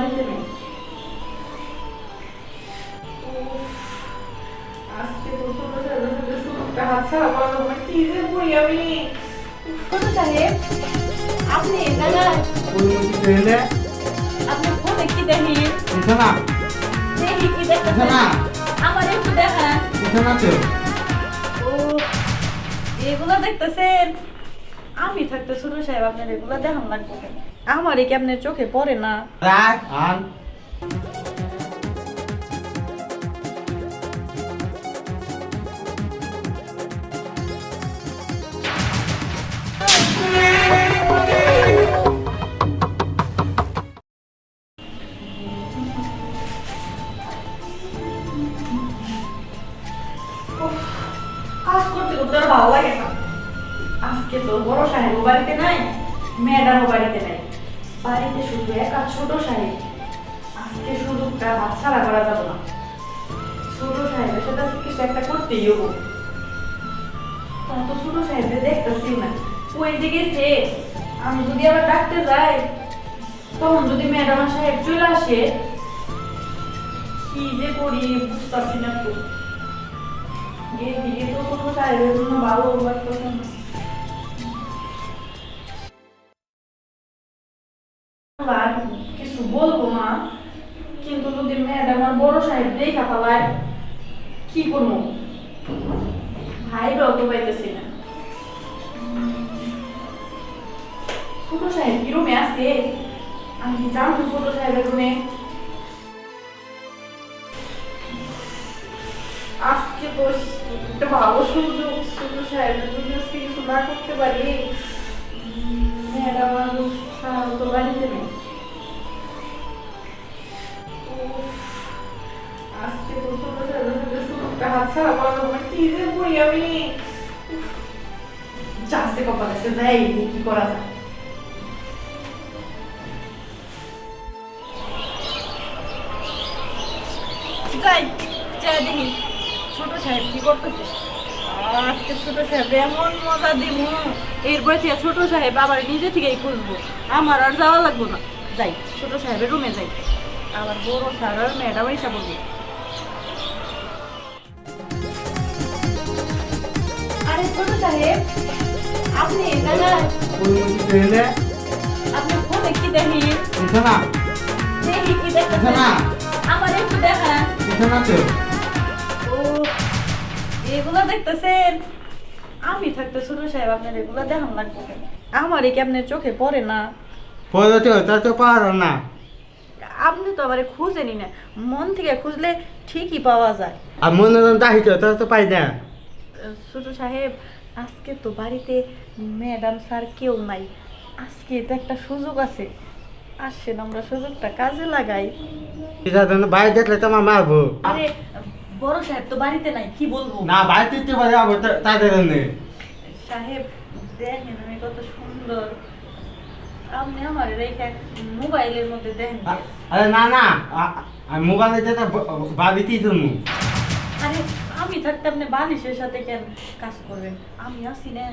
বাড়িতে নেই। আজকে তো ছোট সাহেবের সাথে সুযোগটা হাতছাড়া করা যাবে না। কি যে করি আমি? ছোট সাহেব, আপনি এখানে আপনার ফোনে কি দেখি? দেখি কি দেখতেছেন? আমার একটু দেখান। ও, এগুলো দেখতেছেন? আমি থাকতে ছোট সাহেব আপনার এগুলো দেখান লাগবে কেন? আমারই কি আপনার চোখে পড়ে না? কাজ করতে করতে আর ভালো লাগে না। আজকে তো বড় সাহেবও বাড়িতে নাই, ম্যাডামও বাড়িতে নাই, বাড়িতে শুধু একা ছোট সাহেব। আজকে সুযোগটা হাতছাড়া করা যাবে না। ছোট সাহেবের সাথে আজকে কিছু একটা করতেই হবো। তো ছোট সাহেবকে দেখতেছি না, ওই দিকে সে। আমি যদি আবার ডাকতে যাই, তখন যদি ম্যাডাম সাহেব চলে আসে, কি যে করি বুঝতেছি না। তো এদিকে তো ছোট সাহেবের জন্য ভালো লাগতেছে না। আর কিছু বলবো না, কিন্তু যদি ম্যাডাম আর বড় সাহেব দেখা পালায় কি করবো? ভাইরাও তো পাইতেছি না। ছোট সাহেব কি রুমে আছে? আমি কি জানবো ছোট সাহেবের রুমে? আজকে তো একটা ভালো সুযোগ, ছোট সাহেবের যদি আজকে কিছু না করতে পারি। ম্যাডাম আর তো বাড়িতে নেই। আজকে তো ছোট সাহেবের সাথে সুযোগটা হাতছাড়া করা যাবে না। কি যে করি আমি? চাষে কপাল আছে, যাই কি করা যায়। দেখি ছোট সাহেব কি করতেছে। আজকে ছোট সাহেব এমন মজা দিব, এরপরে থেকে ছোট সাহেব আবার নিজে থেকেই খুঁজবো, আমার আর যাওয়া লাগবো না। যাই ছোট সাহেবের রুমে যাই, আবার বড় স্যার আর ম্যাডাম এসে বলবো। আরে ছোট সাহেব, আপনি এখানে? আপনার ফোনে কি দেখি? দেখি কি দেখতেছেন? আমার একটু দেখান। ও, এগুলো দেখতেছেন? আমি থাকতে ছোট সাহেব আপনার এগুলো দেখান লাগবে কেন? আমারই কি আপনার চোখে পড়ে না? আপনি তো আবার খুঁজেনি না, মন থেকে খুঁজলে ঠিকই পাওয়া যায়। ছোট সাহেব, আজকে তো বাড়িতে ম্যাডাম স্যার কেউ নাই। আজকে তো একটা সুযোগ আছে, আসেন আমরা সুযোগটা কাজে লাগাই। বাইরে দেখলে তো আমার মারবো। আরে বড় সাহেব তো বাড়িতে নাই, কি বলবো? না বাড়িতে দিতে পারে তাদের সাহেব দেখেন আমি কত সুন্দর, আপনি আমার রেখে মোবাইলের মধ্যে দেখেন। আরে না না, আমি মোবাইলে যেটা বাড়িতেই তুমি। আরে আমি থাকতে আপনি বালিশের সাথে কেন কাজ করবেন? আমি আসি না,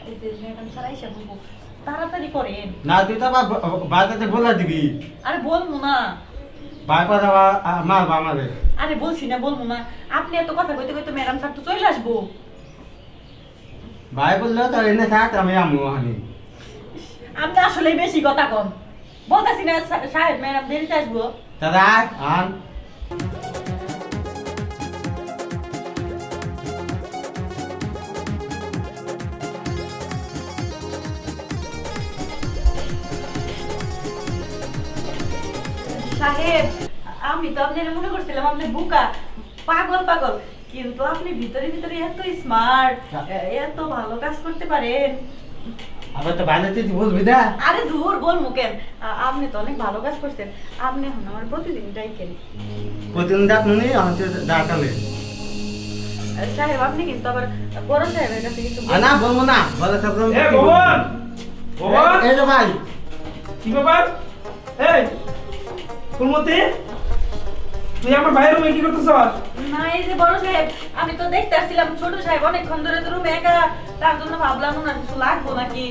এই যে ম্যাডাম স্যার আইসা বলবো, তাড়াতাড়ি করেন। না তুই তো আবার বাড়িতে বলে দিবি। আরে বলবো না। বাইপাস মারবো আমাদের। আরে বলছি না, বলবো না। আপনি এত কথা কইতে কইতে ম্যাডাম স্যার তো চলে আসবো। ভাই বললেও তো এনে থাক, আমি আমু হানি। আপনি আসলেই বেশি কথা কম বলতেছি না। সাহেব ম্যাডাম দেরিতে আসবো। দাদা আন সাহেব, আমি তো আপনার মনে করছিলাম আপনি বোকা, পাগল পাগল, কিন্তু আপনি ভিতরে ভিতরে এত স্মার্ট, এত ভালো কাজ করতে পারেন। আবার তো বাইরে তুই বলবি না। আরে দূর বলবো কেন, আপনি তো অনেক ভালো কাজ করছেন। আপনি এখন আমার প্রতিদিন ডাইকেন। প্রতিদিন ডাক নুনি আমাকে ডাকালে। সাহেব আপনি কিন্তু আবার বড় সাহেবের কাছে কিছু না বলবো না, বলে থাকলাম। এ ভবন ভবন, এই যে ভাই কি ব্যাপার? এই ফুলমতি, তুই আমার ভাইয়ের রুমে কি করতেছ? না, এই যে বড় সাহেব, আমি তো দেখতে আসছিলাম ছোট সাহেব অনেকক্ষণ ধরে তো রুমে একা, তার জন্য ভাবলাম ওনার কিছু লাগবো নাকি।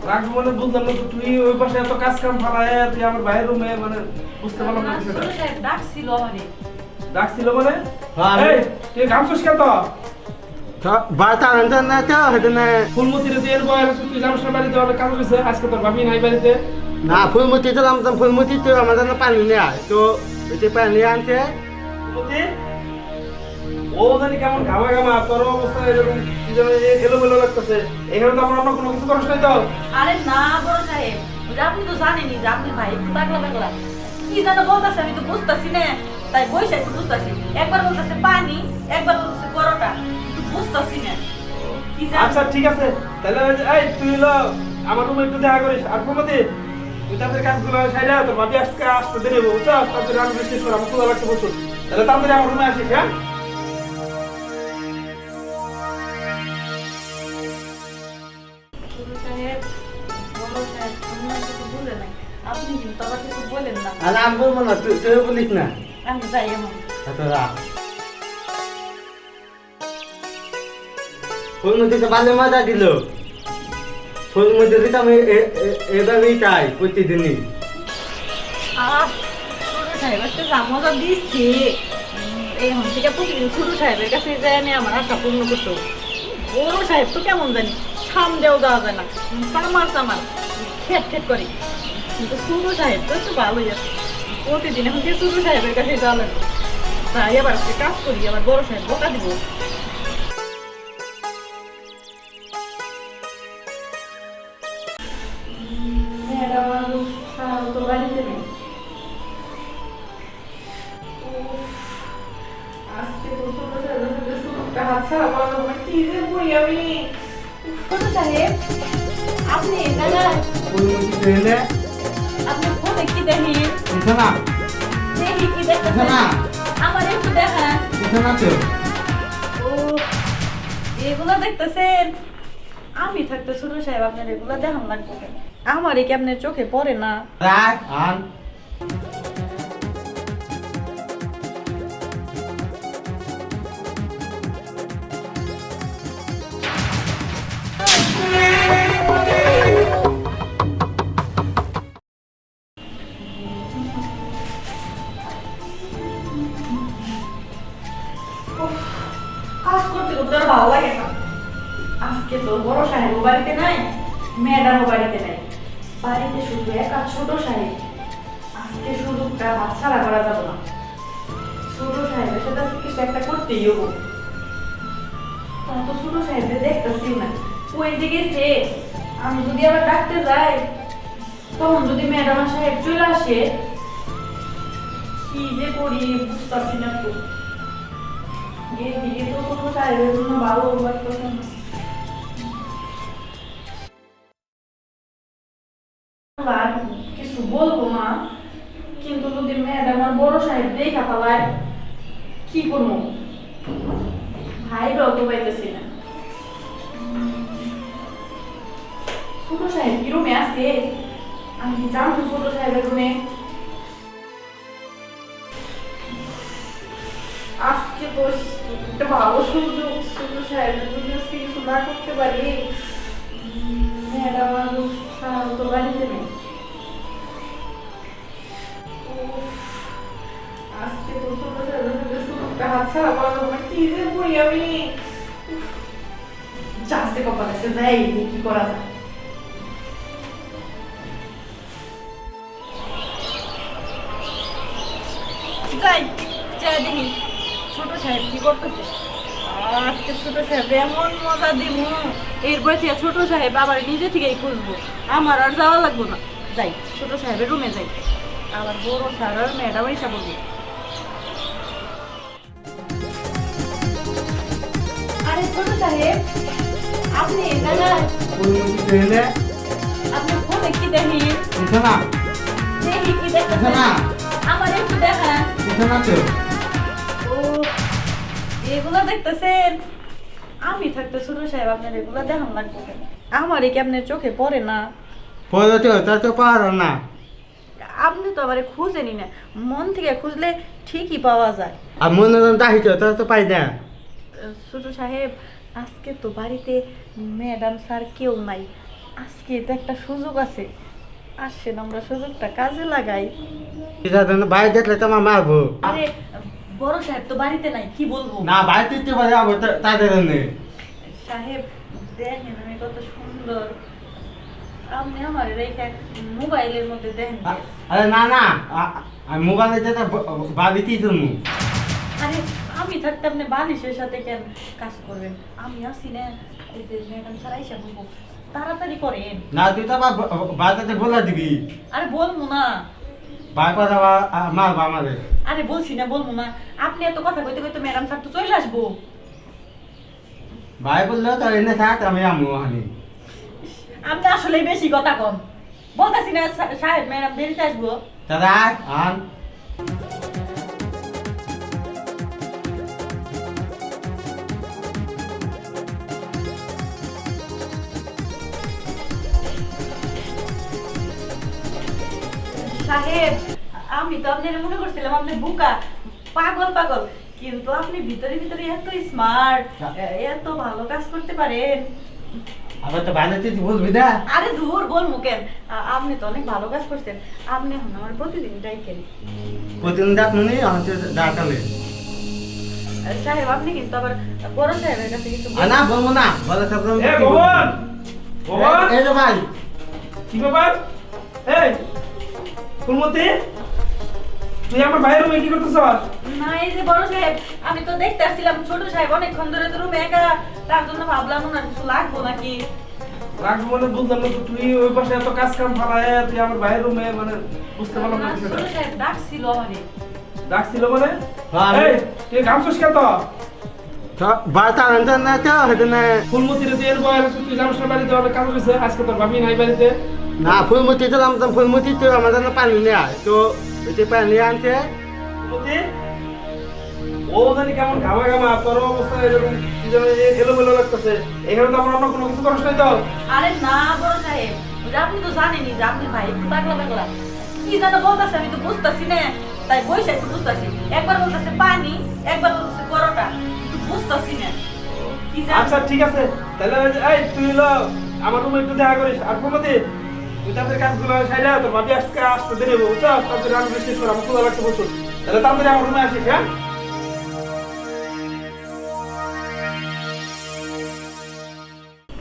রাখবো মানে বুঝলাম না তো, তুই ওই পাশে এত কাজ কাম ফালায় তুই আমার ভাইয়ের রুমে মানে বুঝতে পারলাম না বিষয়টা। ছোট সাহেব ডাকছিল আমারে। ডাকছিল মানে হ্যাঁ, এই তুই ঘামছিস কেন তো? বারটা আনতে না তো হেতে না ফুলমতিরে তুই এর বয়ের তুই জামস না বাড়িতে অনেক কাজ হয়েছে, আজকে তোর ভাবি নাই বাড়িতে। না ফুলমতি তো নাম ফুলমতি তো আমাদের না পানি নেয় তো ওইটা পানি আনতে ফুলমতি ও জানি কেমন ঘামা ঘামা, তোর অবস্থা এরকম কি যেন এলোমেলো লাগতেছে। এখানে তো আমার অন্য কোনো কিছু করিস নাই তো? আরে না বড় সাহেব, ওই যে আপনি তো জানেনই যে আপনি ভাই একটু পাগলা পাগলা, কি যেন বলতেছে আমি তো বুঝতেছি না, তাই বসে একটু বুঝতেছি। একবার বলতেছে পানি, একবার বলতেছে পরোটা, একটু বুঝতেছি না কি জানি। আচ্ছা ঠিক আছে, তাহলে ওই যে, এই তুই হলো আমার রুমে একটু দেখা করিস। আর ফুলমতি তুই তাদের কাজগুলো সাইডা, তোর ভাবি আজকে আসতে দেরি হবো, বুঝছো? তাদের রান্না শেষ করে আমার ক্ষুধা লাগছে প্রচুর। তাহলে তাড়াতাড়ি আমার রুমে আসিস, হ্যাঁ? ছোট সাহেব, বড় সাহেব, তুমি আর কিছু বলে নাই, আপনি কিন্তু আবার কিছু বলেন না। আর আমি বলবো না তুই বলিস না আমি যাই এমন। তোরা ফুলমতি তো ভালো মজা দিল। ফুলমতি তো আমি এভাবেই চাই প্রতিদিনই। ছোট সাহেব একটা যা মজা দিচ্ছে, এই হন থেকে প্রতিদিন ছোট সাহেবের কাছে যাই আমি আমার আশা পূর্ণ করতে হবে। বড় সাহেব তো কেমন জানি সামনেও যাওয়া যায় না, চামার চামার খেট খেট করে, কিন্তু ছোট সাহেব তো একটু ভালোই আছে। প্রতিদিন এখন থেকে ছোট সাহেবের কাছে যাওয়া লাগবে, তাই আবার আজকে কাজ করি, আবার বড় সাহেব বকা দিব। ম্যাডাম আর তো বাড়িতে নেই। আজকে তো ছোট সাহেবের সাথে সুযোগটা হাতছাড়া করা যাবে না, কি যে করি আমি। ছোট সাহেব, আপনি জায়গায় ফুলমতি তো এলে আপনার ফোনে কি দেখি? বুঝছো না দেখি কি দেখতেছেন? না। আমার একটু দেখান। বুঝছো না তো ও, এগুলো দেখতেছেন? আমি থাকতে ছোট সাহেব আপনার এগুলো দেখান লাগবে কেন? আমার কি আপনার চোখে পড়ে না? রাখ আন কাজ করতে করতে আর ভালো লাগে না। আজকে তো বড় সাহেবও বাড়িতে নাই, ম্যাডামও বাড়িতে নাই, বাড়িতে শুধু একা ছোট সাহেব। আজকে সুযোগটা হাতছাড়া করা যাবে না। ছোট সাহেবের সাথে আজকে কিছু একটা করতেই হবো। তখন তো ছোট সাহেবকে দেখতেছিও না, ওই যে গেছে। আমি যদি আবার ডাকতে যাই, তখন যদি ম্যাডাম আর সাহেব চলে আসে, কি যে করি বুঝতেছি না তো। এদিকে তো কোনো সাহেবের জন্য ভালো লাগতেছে না। আর কিছু বলবো না, কিন্তু যদি ম্যাডাম আর বড় সাহেব দেখা পালায় কি করবো? ভাইরাও তো পাইতেছি না। ছোট সাহেব কি রুমে আছে? আমি কি জানবো ছোট সাহেবের রুমে? আজকে তো একটা ভালো সুযোগ, ছোট সাহেবের যদি আজকে কিছু না করতে পারি। ম্যাডাম আর স্যার তো বাড়িতে নেই। আজকে তো ছোট সাহেবের সাথে সুযোগটা হাতছাড়া করা যাবে না, কি যে করি আমি। যাচ্ছে কপালে সে যাই, কি করা যায়। যাই যাই দেখি ছোট সাহেব কি করতেছে। আজকে ছোট সাহেব এমন মজা দিব, এরপরে থেকে ছোট সাহেব আবার নিজে থেকেই খুঁজবো, আমার আর যাওয়া লাগবো না। যাই ছোট সাহেবের রুমে যাই, আবার বড় স্যার আর ম্যাডাম এসে বলবো। আরে ছোট সাহেব, আপনি জায়গায় ফুলমতি তো এলে আপনার ফোনে কি দেখি? বুঝছো না দেখি কি দেখতেছেন? না। আমার একটু দেখান। বুঝছো না তো ও, এগুলো দেখতেছেন? আমি থাকতে ছোট সাহেব আপনার এগুলো দেখান লাগবে কেন? আমার কি আপনার চোখে পড়ে না? পরে তো তা তো পারো না। আপনি তো আবার খুঁজেনি না, মন থেকে খুঁজলে ঠিকই পাওয়া যায়। আর মনোরঞ্জন দাহিত তা তো পাই না। ছোট সাহেব, আজকে তো বাড়িতে ম্যাডাম স্যার কেউ নাই, আজকে তো একটা সুযোগ আছে, আসেন আমরা সুযোগটা কাজে লাগাই। বাইরে দেখলে তো আমার মারবো। আরে বড় সাহেব তো বাড়িতে নাই, কি বলবো। না বাড়িতে ইচ্ছে পারে যাবো তাদের নেই। সাহেব দেখেন আমি কত সুন্দর, আপনি আমার রেখে মোবাইলের মধ্যে দেখেন। আরে না না, আমি মোবাইলে যেটা বাড়িতেই তুমি। আরে আমি থাকতে আপনি বালিশের সাথে কেন কাজ করবেন? আমি আসি না, এই যে ম্যাডাম স্যার আইসা বলবো, তাড়াতাড়ি করেন। না তুই তো আবার বাড়িতে বলে দিবি। আরে বলবো না। বাইরে মারবো আমাদের। আরে বলছি না, বলবো না। আপনি এত কথা কইতে কইতে ম্যাডাম স্যার তো চলে আসবো। ভাই বললেও তো এনে থাক, আমি আমু হানি। আপনি আসলে বেশি কথা কম বলতেছি না, সাহেব ম্যাডাম দেরিতে আসবো। দাদা আন। সাহেব আমি তো আপনার মনে করছিলাম আপনি বুকা পাগল পাগল, কিন্তু আপনি ভিতরে ভিতরে এত স্মার্ট, এত ভালো কাজ করতে পারেন। আবার তো বাড়িতে বলবি না। আরে দূর বলবো কেন, আপনি তো অনেক ভালো কাজ করছেন। আপনি এখন আমার প্রতিদিন ডাইকেন। প্রতিদিন ডাক মনে আমাদের ডাকালে। সাহেব আপনি কিন্তু আবার বড় সাহেবের কাছে কিন্তু না বলবো না, বলে সব এ ভবন ভবন, এই যে ভাই কি ব্যাপার? এই ফুলমতি, তুই আমার ভাইয়ের রুমে কি করতেছ? না, এই যে বড় সাহেব আমি তো দেখতে আসছিলাম, ছোট সাহেব অনেকক্ষণ ধরে তো রুমে একা, তার জন্য ভাবলাম ওনার কিছু লাগবো নাকি। রাখবো মানে বুঝলাম না তো, তুই ওই পাশে এত কাজ কাম ফালায় তুই আমার ভাইয়ের রুমে, মানে বুঝতে পারলাম না ছোট বিষয়টা। সাহেব ডাকছিল আমারে। ডাকছিল মানে? হ্যাঁ, এই তুই গামছস কেন তো? বাড়িতে আনতে না তো হয়তো না। ফুলমতিরে তুই এর বয়স, তুই জানিস না বাড়িতে অনেক কাজ হয়েছে, আজকে তোর ভাবি নাই বাড়িতে। না ফুলমতি তো ফুলমতি তো আমাদের পানি নেয় তো ওই যে পানি আনতে। ফুলমতি ও জানি কেমন ঘামা ঘামা, তোর অবস্থা এরকম কি যেন এলোমেলো লাগতেছে। এখানে তো আমার অন্য কোনো কিছু করিস নাই তো? আরে না বড় সাহেব, ওই যে আপনি তো জানেনই যে আপনি ভাই একটু পাগলা পাগলা, কি যেন বলতেছে আমি তো বুঝতেছি না, তাই বসে একটু বুঝতেছি। একবার বলতেছে পানি, একবার বলতেছে পরোটা, কিন্তু বুঝতেছি না কি জানি। আচ্ছা ঠিক আছে, তাহলে এই তুই হলো আমার রুমে একটু দেখা করিস। আর ফুলমতি তুই তাদের কাজগুলো সাইডা, তোর ভাবি আজকে আসতে দেরি হবে, বুঝছো? তাদের রান্না শেষ করে আমার ক্ষুধা লাগছে প্রচুর। তাহলে তাড়াতাড়ি আমার রুমে আসিস, হ্যাঁ?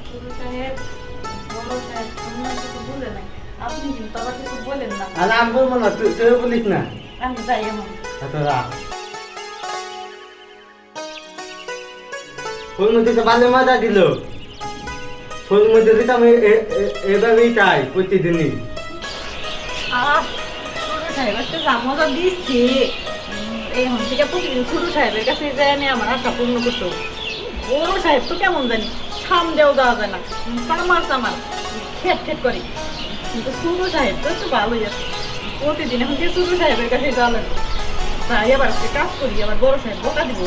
ছোট সাহেব, বড় সাহেব, অন্য কিছু বলে নাই, আপনি কিন্তু আবার কিছু বলেন না। আর আমি বলবো না, তুই বলিস না। আমি যাই এখন। ফুলমতি তো ভালো মজা দিল। ফুলমতি দিতে আমি এভাবেই চাই প্রতিদিনই। ছোট সাহেব আজকে যা মজা দিচ্ছে, এখন থেকে প্রতিদিন ছোট সাহেবের কাছে যায় আমি আমার আশা পূর্ণ করতে হবে। বড় সাহেব তো কেমন জানি, সামনেও যাওয়া যায় না, সামার সামার খেট খেট করে, কিন্তু ছোট সাহেব তো একটু ভালোই আছে। প্রতিদিন এখন থেকে ছোট সাহেবের কাছে যাওয়া লাগবে, তাই আবার আজকে কাজ করি, আবার বড় সাহেব বকা দিব।